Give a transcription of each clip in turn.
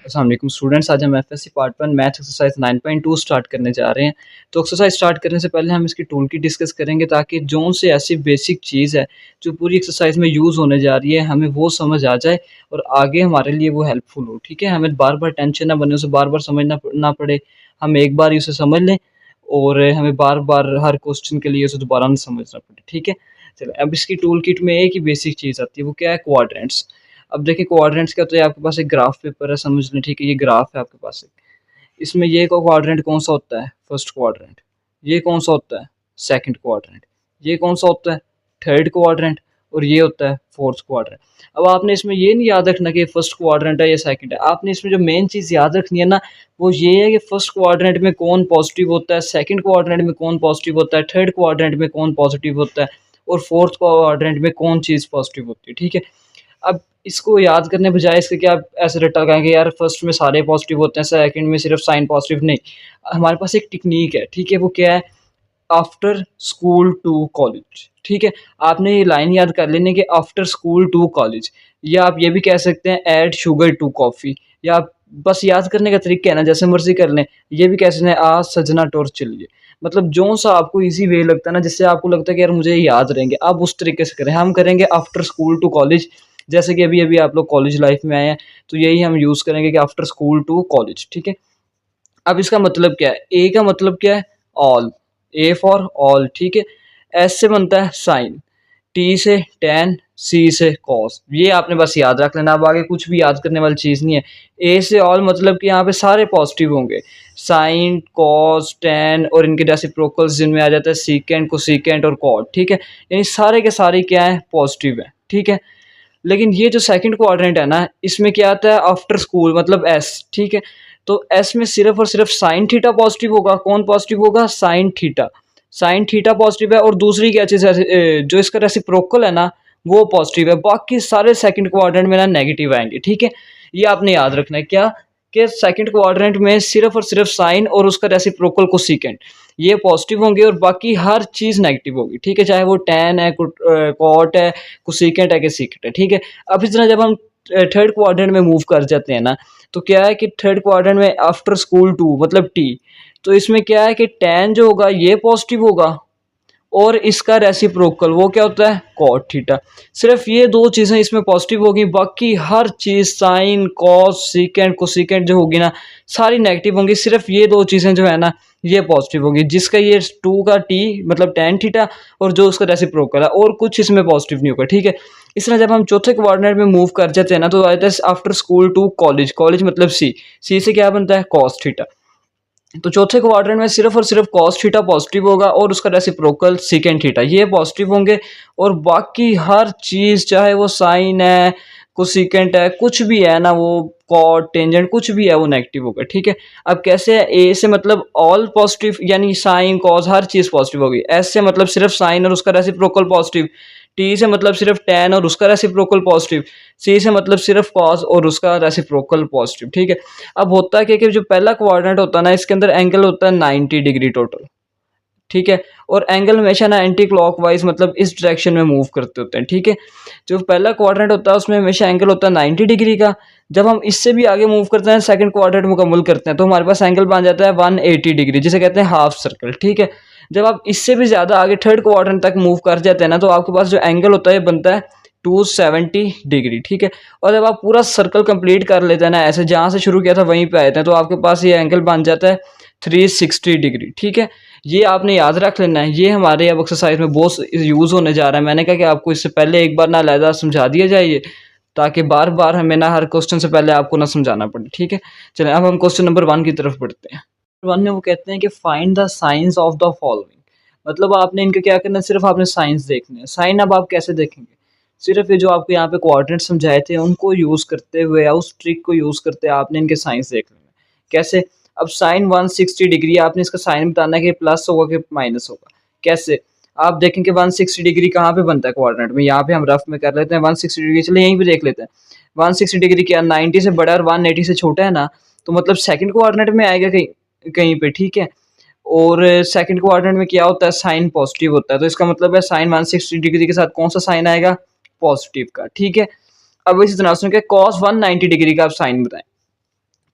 अस्सलाम वालेकुम स्टूडेंट्स, आज हम FSc part 1 math exercise 9.2 start करने जा रहे हैं। तो एक्सरसाइज स्टार्ट करने से पहले हम इसकी टूल की डिस्कस करेंगे ताकि जोन से ऐसी बेसिक चीज़ है जो पूरी एक्सरसाइज में यूज़ होने जा रही है हमें वो समझ आ जाए और आगे हमारे लिए वो हेल्पफुल हो। ठीक है, हमें बार बार टेंशन ना बने, उसे बार बार समझना ना पड़े, हम एक बार ही उसे समझ लें और हमें बार बार हर क्वेश्चन के लिए उसे दोबारा ना समझना पड़े। ठीक है, चलो अब इसकी टूल किट में एक ही बेसिक चीज़ आती है, वो क्या है? क्वाड्रेंट्स। अब देखिए क्वाड्रेंट्स क्या होता है, आपके पास एक ग्राफ पेपर है, समझ लें। ठीक है, ये ग्राफ है आपके पास एक, इसमें ये को क्वाड्रेंट कौन सा होता है? First quadrant. ये कौन सा होता है? Second quadrant. ये कौन सा होता है? Third quadrant. और ये होता है फोर्थ क्वाड्रेंट। अब आपने इसमें ये नहीं याद रखना कि फर्स्ट क्वाड्रेंट है या सेकंड है, आपने इसमें जो मेन चीज़ याद रखनी है ना, वो ये है कि फर्स्ट क्वाड्रेंट में कौन पॉजिटिव होता है, सेकंड क्वाड्रेंट में कौन पॉजिटिव होता है, थर्ड क्वाड्रेंट में कौन पॉजिटिव होता है और फोर्थ क्वाड्रेंट में कौन चीज़ पॉजिटिव होती है। ठीक है, अब इसको याद करने बजाय इसके कि आप ऐसे रट्टा लगाएंगे यार फर्स्ट में सारे पॉजिटिव होते हैं, सेकंड में सिर्फ साइन पॉजिटिव, नहीं। हमारे पास एक टेक्निक है, ठीक है, वो क्या है? After school to college. ठीक है, आपने ये लाइन याद कर लेनी कि आफ्टर स्कूल टू कॉलेज, या आप ये भी कह सकते हैं ऐड शुगर टू कॉफ़ी, या आप बस याद करने का तरीका है ना, जैसे मर्जी कर लें। ये भी कह सकते हैं आज सजना टोर चलिए, मतलब जो सा आपको इजी वे लगता है ना, जिससे आपको लगता है कि यार मुझे याद रहेंगे, आप उस तरीके से करें। हम करेंगे आफ्टर स्कूल टू कॉलेज, जैसे कि अभी अभी आप लोग कॉलेज लाइफ में आए हैं, तो यही हम यूज़ करेंगे कि आफ्टर स्कूल टू कॉलेज। ठीक है, अब इसका मतलब क्या है? ए का मतलब क्या है? All, A for all. ठीक है, एस से बनता है साइन, टी से टैन, सी से कॉस। ये आपने बस याद रख लेना, अब आगे कुछ भी याद करने वाली चीज़ नहीं है। ए से ऑल मतलब कि यहाँ पे सारे पॉजिटिव होंगे, साइन, कॉस, टैन और इनके रेसिप्रोकल्स जिनमें आ जाता है सीकेंट, कोसीकेंट और कॉट। ठीक है, यानी सारे के सारे क्या है? पॉजिटिव है। ठीक है, लेकिन ये जो सेकंड क्वाड्रेंट है ना, इसमें क्या आता है? आफ्टर स्कूल मतलब एस। ठीक है, तो एस में सिर्फ और सिर्फ साइन थीटा पॉजिटिव होगा। कौन पॉजिटिव होगा? Sine theta. Sine theta positive है और दूसरी क्या चीज़ है जो इसका रेसिप्रोकल है ना, वो पॉजिटिव है। बाकी सारे सेकंड क्वाड्रेंट में ना नेगेटिव आएंगे। ठीक है, ये आपने याद रखना है क्या, कि सेकंड क्वाड्रेंट में सिर्फ और सिर्फ साइन और उसका रेसिप्रोकल कोसेकेंट ये पॉजिटिव होंगे और बाकी हर चीज़ नेगेटिव होगी। ठीक है, चाहे वो टैन है, कॉट है, कोसेकेंट है कि सीकेंट है। ठीक है, अब इस तरह जब हम थर्ड क्वाड्रेंट में मूव कर जाते हैं ना, तो क्या है कि थर्ड क्वाड्रेंट में आफ्टर स्कूल टू मतलब टी, तो इसमें क्या है कि टैन जो होगा ये पॉजिटिव होगा और इसका रेसिप्रोकल वो क्या होता है? Cot theta. सिर्फ ये दो चीज़ें इसमें पॉजिटिव होगी, बाकी हर चीज़ साइन, कॉस, सीकेंट, कोसेकेंट जो होगी ना, सारी नेगेटिव होंगी। सिर्फ ये दो चीज़ें जो है ना, ये पॉजिटिव होगी, जिसका ये टू का टी मतलब टैन थीटा और जो उसका रेसिप्रोकल है, और कुछ इसमें पॉजिटिव नहीं होगा। ठीक है, इस तरह जब हम चौथे क्वाड्रेंट में मूव कर जाते हैं ना, तो आता है after school to college. College मतलब सी, सी से क्या बनता है? Cos theta. तो चौथे क्वाड्रेंट में सिर्फ और सिर्फ कॉस थीटा पॉजिटिव होगा और उसका रेसिप्रोकल सीकेंट थीटा, ये पॉजिटिव होंगे। और बाकी हर चीज़, चाहे वो साइन है, कोसेकेंट है, कुछ भी है ना, वो कॉट, टेंजेंट, कुछ भी है, वो नेगेटिव होगा। ठीक है, अब कैसे है? ए से मतलब ऑल पॉजिटिव, यानी साइन, कॉस, हर चीज़ पॉजिटिव होगी। एस से मतलब सिर्फ साइन और उसका रेसिप्रोकल पॉजिटिव। टी से मतलब सिर्फ टैन और उसका रेसिप्रोकल पॉजिटिव। सी से मतलब सिर्फ कॉस और उसका रेसिप्रोकल पॉजिटिव। ठीक है, अब होता है कि जो पहला क्वाड्रेंट होता है ना, इसके अंदर एंगल होता है 90 डिग्री टोटल। ठीक है, और एंगल हमेशा ना एंटी क्लॉकवाइज मतलब इस डायरेक्शन में मूव करते होते हैं। ठीक है, जो पहला क्वाड्रेंट होता है उसमें हमेशा एंगल होता है 90 डिग्री का। जब हम इससे भी आगे मूव करते हैं, सेकंड क्वाड्रेंट मुकम्मल करते हैं, तो हमारे पास एंगल बन जाता है 180 डिग्री, जिसे कहते हैं हाफ सर्कल। ठीक है, जब आप इससे भी ज़्यादा आगे थर्ड क्वाड्रेंट तक मूव कर जाते हैं ना, तो आपके पास जो एंगल होता है बनता है 270 डिग्री। ठीक है, और जब आप पूरा सर्कल कंप्लीट कर लेते हैं ना, ऐसे जहाँ से शुरू किया था वहीं पे आए थे, तो आपके पास ये एंगल बन जाता है 360 डिग्री। ठीक है, ये आपने याद रख लेना है। ये हमारे अब एक्सरसाइज में बहुत यूज़ होने जा रहा है। मैंने कहा कि आपको इससे पहले एक बार ना अलहदा समझा दिया जाए ये, ताकि बार बार हमें ना हर क्वेश्चन से पहले आपको ना समझाना पड़े। ठीक है, चलें अब हम क्वेश्चन नंबर 1 की तरफ बढ़ते हैं। 1 में वो कहते हैं कि find the science of the following, मतलब आपने इनका क्या करना है? सिर्फ आपने साइंस देखने हैं। साइन अब आप कैसे देखेंगे? सिर्फ ये जो आपको यहाँ पे कोऑर्डिनेट समझाए थे उनको यूज़ करते हुए या उस ट्रिक को यूज़ करते हुए आपने इनके साइंस देख लेना है। कैसे? अब साइन 160 डिग्री, आपने इसका साइन बताना है कि प्लस होगा कि माइनस होगा। कैसे? आप देखेंगे 160 डिग्री कहाँ पे बनता है कोऑर्डिनेट में, यहाँ पे हम रफ में कर लेते हैं 160 डिग्री, चलिए यहीं पे देख लेते हैं। 160 डिग्री क्या 90 से बड़ा और 180 से छोटा है ना, तो मतलब सेकंड कोऑर्डिनेट में आएगा कहीं कहीं पे। ठीक है, और सेकंड क्वाड्रेंट में क्या होता है? साइन पॉजिटिव होता है, तो इसका मतलब है साइन 160 डिग्री के साथ कौन सा साइन आएगा? पॉजिटिव का। ठीक है, अब इसी तरह से कॉस 190 डिग्री का आप साइन बताएं।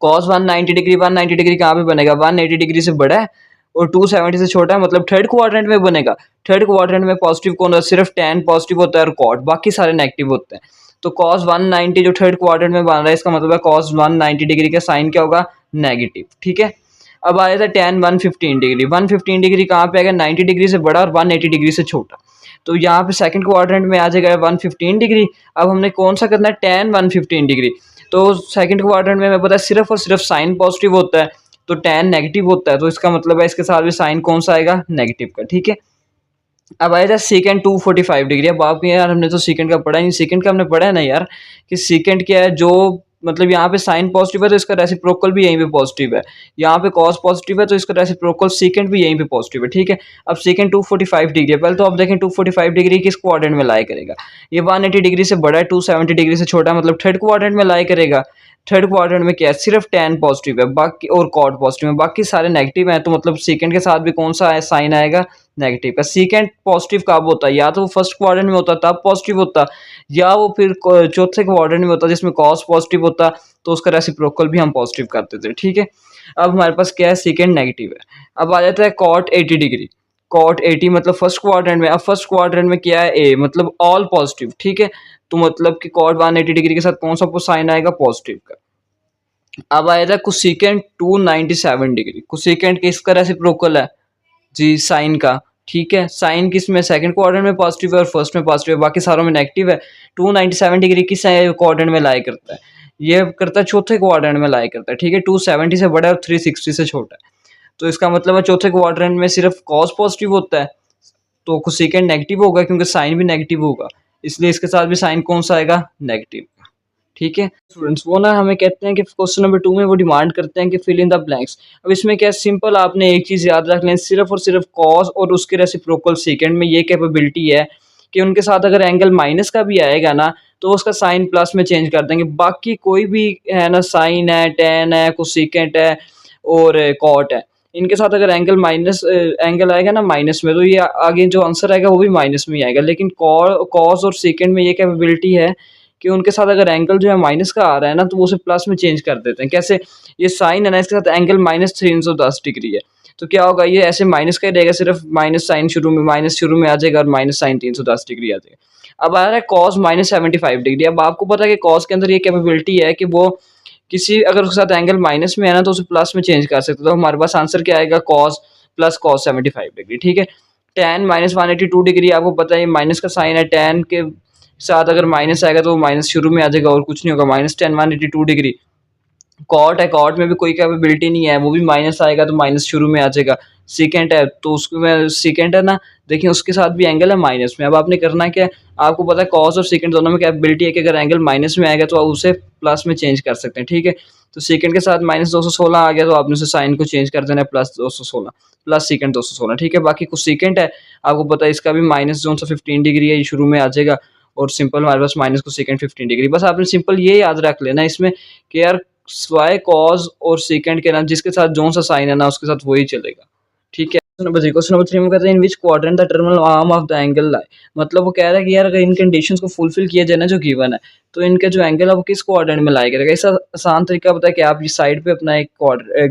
कॉस 190 डिग्री, 190 डिग्री कहाँ पे बनेगा, 180 डिग्री से बड़ा है और 270 से छोटा है, मतलब थर्ड क्वाड्रेंट में बनेगा। थर्ड क्वाड्रेंट में पॉजिटिव कौन है, सिर्फ tan पॉजिटिव होता है और cot, बाकी सारे नेगेटिव होते हैं। तो cos 190 जो थर्ड क्वाड्रेंट में बन रहा है, इसका मतलब है cos 190 डिग्री का साइन क्या होगा, नेगेटिव। ठीक है, अब आया था tan 115 डिग्री। 115 डिग्री कहाँ पे आएगा, 90 डिग्री से बड़ा और 180 डिग्री से छोटा। तो यहाँ पे सेकंड क्वाड्रेंट में आ जाएगा 115 डिग्री। अब हमने कौन सा करना है, tan 115 डिग्री। तो सेकंड क्वाड्रेंट में हमें पता है सिर्फ और सिर्फ साइन पॉजिटिव होता है, तो tan नेगेटिव होता है, तो इसका मतलब है इसके साथ भी साइन कौन सा आएगा, नेगेटिव का। ठीक है, अब आया था सेकंड 245 डिग्री। अब आपके यार हमने तो सेकंड का पढ़ा नहीं, सेकंड का हमने पढ़ा है ना यार कि सेकंड क्या है, जो मतलब यहाँ पे साइन पॉजिटिव है तो इसका रेसिप्रोकल भी यहीं पे पॉजिटिव है, यहाँ पे कॉस पॉजिटिव है तो इसका रेसिप्रोकल सेकंड भी यहीं पे पॉजिटिव है। ठीक है, अब सेकंड 245 डिग्री है। पहले तो आप देखें 245 डिग्री किस क्वाड्रेंट में लाई करेगा, ये 180 डिग्री से बड़ा है, 270 डिग्री से छोटा है, मतलब थर्ड क्वाड्रेंट में लाई करेगा। थर्ड क्वाड्रेंट में क्या है, सिर्फ tan पॉजिटिव है बाकी और cot पॉजिटिव है, बाकी सारे नेगेटिव हैं, तो मतलब सेकंड के साथ भी कौन सा है, साइन आएगा नेगेटिव का। सेकंड पॉजिटिव कब होता है, या तो वो फर्स्ट क्वाड्रेंट में होता तब पॉजिटिव होता, या वो फिर चौथे क्वाड्रेंट में होता जिसमें cos पॉजिटिव होता, तो उसका रेसिप्रोकल भी हम पॉजिटिव कर देते हैं। ठीक है, अब हमारे पास क्या है, सेकंड नेगेटिव है। अब आ जाता है cot 80 डिग्री। cot 80 मतलब फर्स्ट क्वाड्रेंट में। अब फर्स्ट क्वाड्रेंट में क्या है, ए मतलब ऑल पॉजिटिव। ठीक है, तो मतलब कि cot 180 डिग्री के साथ कौन सा साइन आएगा, पॉजिटिव का। अब आया था कोसेकेंट 297 डिग्री। कोसेकेंट किसका रेसिप्रोकल है जी, साइन का। ठीक है, साइन किस में, सेकंड क्वाड्रेंट में पॉजिटिव है और फर्स्ट में पॉजिटिव है, बाकी सारों में नेगेटिव है। 297 डिग्री किस क्वाड्रेंट में लाई करता है, ये करता है चौथे क्वाड्रेंट में लाई करता है। ठीक है, 270 से बड़ा है और 360 से छोटा है, तो इसका मतलब है चौथे क्वाड्रेंट में सिर्फ कॉस पॉजिटिव होता है, तो कोसेकेंट नेगेटिव होगा क्योंकि साइन भी नेगेटिव होगा, इसलिए इसके साथ भी साइन कौन सा आएगा, नेगेटिव। ठीक है स्टूडेंट्स, वो ना हमें कहते हैं कि क्वेश्चन नंबर 2 में वो डिमांड करते हैं कि फिल इन द ब्लैंक्स। अब इसमें क्या सिंपल, आपने एक चीज़ याद रख लें, सिर्फ और सिर्फ कॉस और उसके रेसिप्रोकल सेकंड में ये कैपेबिलिटी है कि उनके साथ अगर एंगल माइनस का भी आएगा ना तो उसका साइन प्लस में चेंज कर देंगे। बाकी कोई भी है ना, साइन है, टेन है, कोसेकेंट है और कॉट है, इनके साथ अगर एंगल माइनस एंगल आएगा ना माइनस में, तो ये आगे जो आंसर आएगा वो भी माइनस में ही आएगा। लेकिन कॉस और सेकंड में ये कैपेबिलिटी है कि उनके साथ अगर एंगल जो है माइनस का आ रहा है ना तो वो उसे प्लस में चेंज कर देते हैं। कैसे, ये साइन है ना, इसके साथ एंगल माइनस 310 डिग्री है, तो क्या होगा, ये ऐसे माइनस का ही रहेगा, सिर्फ माइनस साइन शुरू में, माइनस शुरू में आ जाएगा और माइनस साइन 310 डिग्री आ जाएगा। अब आ रहा है कॉस माइनस 75 डिग्री। अब आपको पता है कि कॉस के अंदर ये कैपेबिलिटी है कि वो किसी अगर उसके साथ एंगल माइनस में है ना तो उसे प्लस में चेंज कर सकते, तो हमारे पास आंसर क्या आएगा, कॉस प्लस कॉस 75 डिग्री। ठीक है, tan माइनस 182 डिग्री, आपको पता है माइनस का साइन है, tan के साथ अगर माइनस आएगा तो माइनस शुरू में आ जाएगा और कुछ नहीं होगा, माइनस tan 182 डिग्री। कॉट है, कॉट में भी कोई कैपेबिलिटी नहीं है, वो भी माइनस आएगा तो माइनस शुरू में आ जाएगा। सेकेंड है तो उसमें सेकेंड है ना, देखिए उसके साथ भी एंगल है माइनस में। अब आपने करना क्या है, आपको पता है कॉस और सेकेंड दोनों में कैपेबिलिटी है कि अगर एंगल माइनस में आएगा तो आप उसे प्लस में चेंज कर सकते हैं। ठीक है, तो सेकेंड के साथ माइनस 216 आ गया तो आपने उसे साइन को चेंज कर देना है प्लस 216 प्लस सेकेंड 216। ठीक है, बाकी कुछ सेकेंड है, आपको पता है इसका भी माइनस जो सा 15 डिग्री है, ये शुरू में आ जाएगा और सिंपल हमारे पास माइनस को सेकेंड 15 डिग्री। बस आपने सिंपल ये याद रख लेना इसमें कि यार स्वाय कॉज और सेकंड के नाम जिसके साथ जो सा साइन है ना उसके साथ वही चलेगा। ठीक है, क्वेश्चन नंबर 3 में कहते हैं in which quadrant the terminal arm of the angle lie. मतलब वो कह रहा है कि यार अगर इन कंडीशंस को फुलफिल किया जाए ना जो गिवन है, तो इनका जो एंगल है वो किस क्वाड्रेंट में लाई करेगा। इसका आसान तरीका पता है कि आप इस साइड पे अपना एक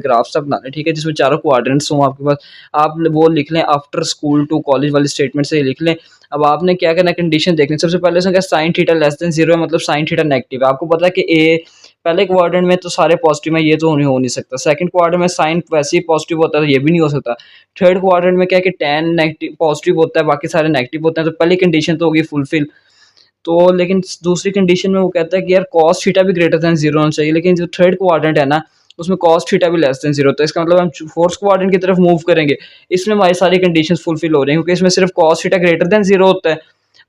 ग्राफ सा बना लें, ठीक है, जिसमें चारों क्वाड्रेंट्स हों आपके पास, आप वो लिख लें आफ्टर स्कूल टू कॉलेज वाली स्टेटमेंट से लिख लें। अब आपने क्या करना है, कंडीशन देखनी, सबसे पहले उसने कहा साइन थीटा लेस देन 0 है, मतलब साइन थीटा नेगेटिव है। आपको पता है कि ए पहले क्वाड्रेंट में तो सारे पॉजिटिव है, ये तो हो नहीं सकता। सेकंड क्वाड्रेंट में साइन वैसे ही पॉजिटिव होता है तो ये भी नहीं हो सकता। थर्ड क्वाड्रेंट में क्या है कि tan नेगेटिव पॉजिटिव होता है, बाकी सारे नेगेटिव होते हैं, तो पहली कंडीशन तो होगी फुलफिल। तो लेकिन दूसरी कंडीशन में वो कहता है कि यार cos थीटा भी ग्रेटर देन 0 होना चाहिए, लेकिन जो थर्ड क्वाड्रेंट है ना उसमें cos थीटा भी लेस देन 0 होता है। इसका मतलब हम फोर्थ क्वाड्रेंट की तरफ मूव करेंगे, इसमें हमारी सारी कंडीशन फुलफिल हो रही हैं, क्योंकि इसमें सिर्फ cos थीटा ग्रेटर देन 0 होता है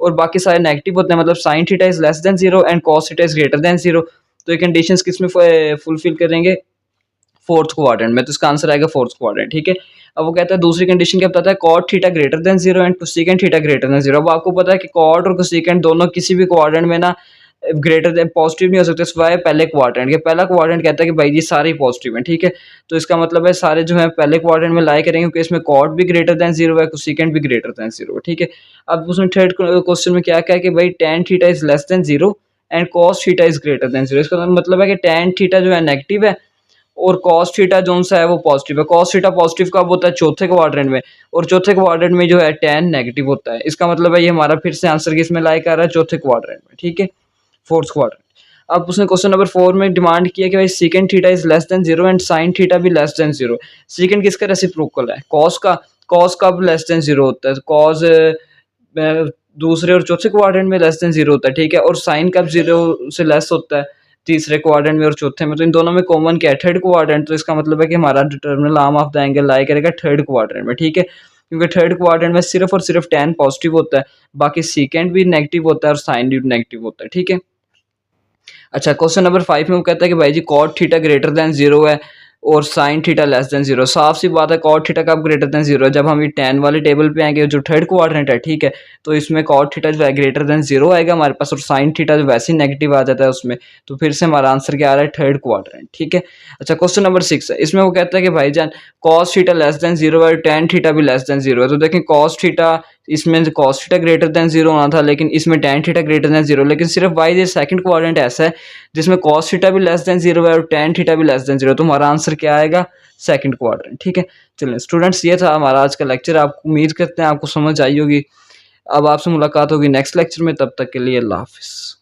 और बाकी सारे नेगेटिव होते हैं, मतलब sine theta is less than 0 and cos theta is greater than 0। तो ये कंडीशंस किस में फुलफिल करेंगे, फोर्थ क्वाड्रेंट में, तो इसका आंसर आएगा फोर्थ क्वाड्रेंट। ठीक है, अब वो कहता है दूसरी कंडीशन क्या बताता है, cot theta greater than 0 and cosecant theta greater than 0। अब आपको पता है कि cot और कोसेकेंट दोनों किसी भी क्वाड्रेंट में ना ग्रेटर देन पॉजिटिव नहीं हो सकते, सिवाय पहले क्वाड्रेंट के। पहला क्वाड्रेंट कहता है कि भाई जी सारे पॉजिटिव हैं। ठीक है, तो इसका मतलब है सारे जो है पहले क्वाड्रेंट में लाई करेंगे, क्योंकि इसमें cot भी ग्रेटर देन 0 है, कोसेकेंट भी ग्रेटर देन 0 है। ठीक है, अब उसमें थर्ड क्वेश्चन में क्या क्या है कि भाई tan theta is less than 0 and cos theta is greater than 0। इसका मतलब है कि tan थीटा जो है नेगेटिव है और कॉस थीटा जो सा है वो पॉजिटिव है। कॉस थीटा पॉजिटिव कब होता है? चौथे क्वाड्रेंट में, और चौथे क्वाड्रेंट में जो है tan नेगेटिव होता है। इसका मतलब है ये हमारा फिर से आंसर किस में लाई कर रहा है? चौथे क्वाड्रेंट में, ठीक है, फोर्थ क्वाड्रेंट। अब उसने क्वेश्चन नंबर 4 में डिमांड किया कि भाई second theta is less than 0 and sine theta भी लेस देन 0। सेकंड किसका रेसिप्रोकल है? कॉस का। कॉस कब लेस देन 0 होता है? कॉस दूसरे और चौथे क्वाड्रेंट में लेस देन 0 होता है, ठीक है, और साइन कब 0 से लेस होता है? तीसरे क्वाड्रेंट में और चौथे में। तो इन दोनों में कॉमन क्या है? Third quadrant. तो इसका मतलब है कि हमारा डिटर्मिनल आर्म ऑफ द एंगल लाई करेगा थर्ड क्वाड्रेंट में, ठीक है, क्योंकि थर्ड क्वाड्रेंट में सिर्फ और सिर्फ tan पॉजिटिव होता है, बाकी सेकंड भी नेगेटिव होता है और साइन भी नेगेटिव होता है, ठीक है। अच्छा, क्वेश्चन नंबर 5 में वो कहता है कि भाई जी कॉट थीटा ग्रेटर देन 0 है और साइन थीटा लेस देन 0। साफ सी बात है, कॉट थीटा कब ग्रेटर देन 0 है? जब हम ये tan वाले टेबल पे आएंगे, जो थर्ड क्वाड्रेंट है, ठीक है, तो इसमें कॉट थीटा जो है ग्रेटर देन 0 आएगा हमारे पास, और साइन थीटा जो वैसे ही नेगेटिव आ जाता है उसमें, तो फिर से हमारा आंसर क्या आ रहा है? थर्ड क्वाड्रेंट, ठीक है। अच्छा, क्वेश्चन नंबर 6 है, इसमें वो कहता है कि भाईजान कॉस थीटा लेस देन 0 है और tan थीटा भी लेस देन 0 है। तो देखें कॉस थीटा, इसमें कॉस थीटा ग्रेटर देन 0 होना था, लेकिन इसमें tan थीटा ग्रेटर देन 0, लेकिन सिर्फ वाई ये सेकंड क्वाड्रेंट ऐसा है जिसमें cos थीटा भी लेस देन 0 है और tan थीटा भी लेस देन 0, तो हमारा आंसर क्या आएगा? सेकंड क्वाड्रेंट, ठीक है। चलिए स्टूडेंट्स, ये था हमारा आज का लेक्चर। आपको उम्मीद करते हैं आपको समझ आई होगी। अब आपसे मुलाकात होगी नेक्स्ट लेक्चर में, तब तक के लिए अल्लाह हाफिज़।